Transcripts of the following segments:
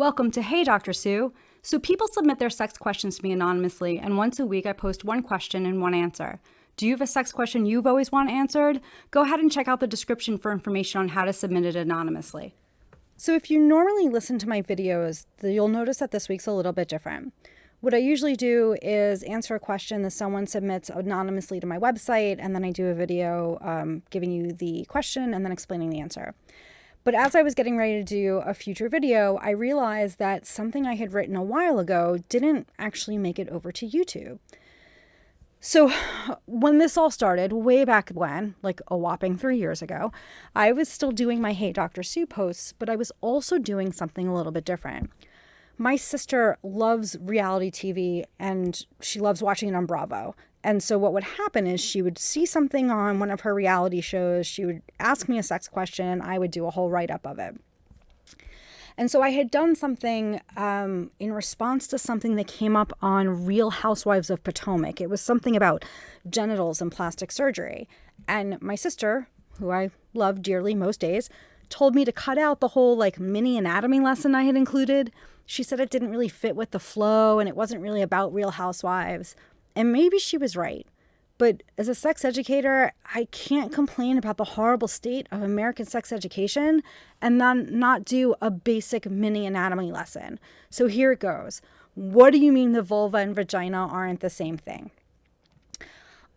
Welcome to Hey Dr. Sue. So people submit their sex questions to me anonymously, and once a week I post one question and one answer. Do you have a sex question you've always wanted answered? Go ahead and check out the description for information on how to submit it anonymously. So if you normally listen to my videos, you'll notice that this week's a little bit different. What I usually do is answer a question that someone submits anonymously to my website, and then I do a video giving you the question and then explaining the answer. But as I was getting ready to do a future video, I realized that something I had written a while ago didn't actually make it over to YouTube. So when this all started, way back when, like a whopping 3 years ago, I was still doing my Hey Dr. Sue posts, but I was also doing something a little bit different. My sister loves reality TV and she loves watching it on Bravo. And so what would happen is she would see something on one of her reality shows, she would ask me a sex question, and I would do a whole write-up of it. And so I had done something in response to something that came up on Real Housewives of Potomac. It was something about genitals and plastic surgery. And my sister, who I love dearly most days, told me to cut out the whole mini anatomy lesson I had included. She said it didn't really fit with the flow and it wasn't really about Real Housewives. And maybe she was right. But as a sex educator, I can't complain about the horrible state of American sex education and then not do a basic mini anatomy lesson. So here it goes. What do you mean the vulva and vagina aren't the same thing?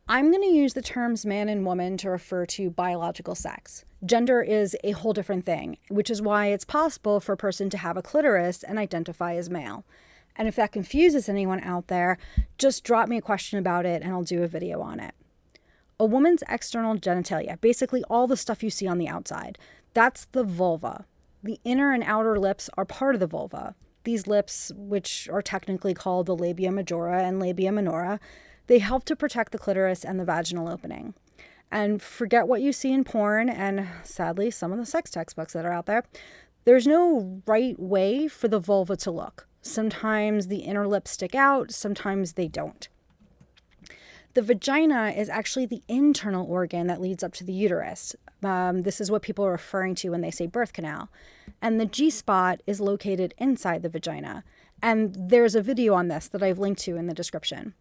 I'm going to use the terms man and woman to refer to biological sex. Gender is a whole different thing, which is why it's possible for a person to have a clitoris and identify as male. And if that confuses anyone out there, just drop me a question about it and I'll do a video on it. A woman's external genitalia, basically all the stuff you see on the outside, that's the vulva. The inner and outer lips are part of the vulva. These lips, which are technically called the labia majora and labia minora, they help to protect the clitoris and the vaginal opening. And forget what you see in porn and sadly some of the sex textbooks that are out there. There's no right way for the vulva to look. Sometimes the inner lips stick out, sometimes they don't. The vagina is actually the internal organ that leads up to the uterus. This is what people are referring to when they say birth canal. And the G-spot is located inside the vagina. And there's a video on this that I've linked to in the description.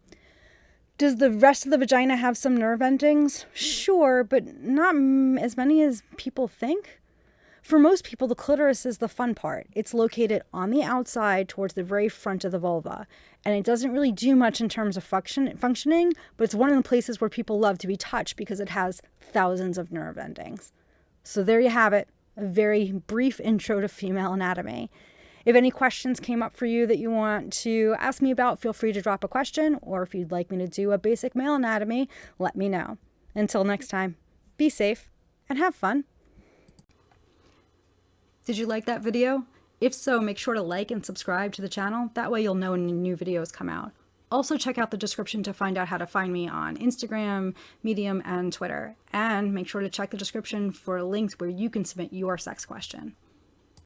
Does the rest of the vagina have some nerve endings? Sure, but not as many as people think. For most people, the clitoris is the fun part. It's located on the outside towards the very front of the vulva. And it doesn't really do much in terms of functioning, but it's one of the places where people love to be touched because it has thousands of nerve endings. So there you have it, a very brief intro to female anatomy. If any questions came up for you that you want to ask me about, feel free to drop a question, or if you'd like me to do a basic male anatomy, let me know. Until next time, be safe and have fun. Did you like that video? If so, make sure to like and subscribe to the channel. That way you'll know when new videos come out. Also check out the description to find out how to find me on Instagram, Medium, and Twitter. And make sure to check the description for links where you can submit your sex question.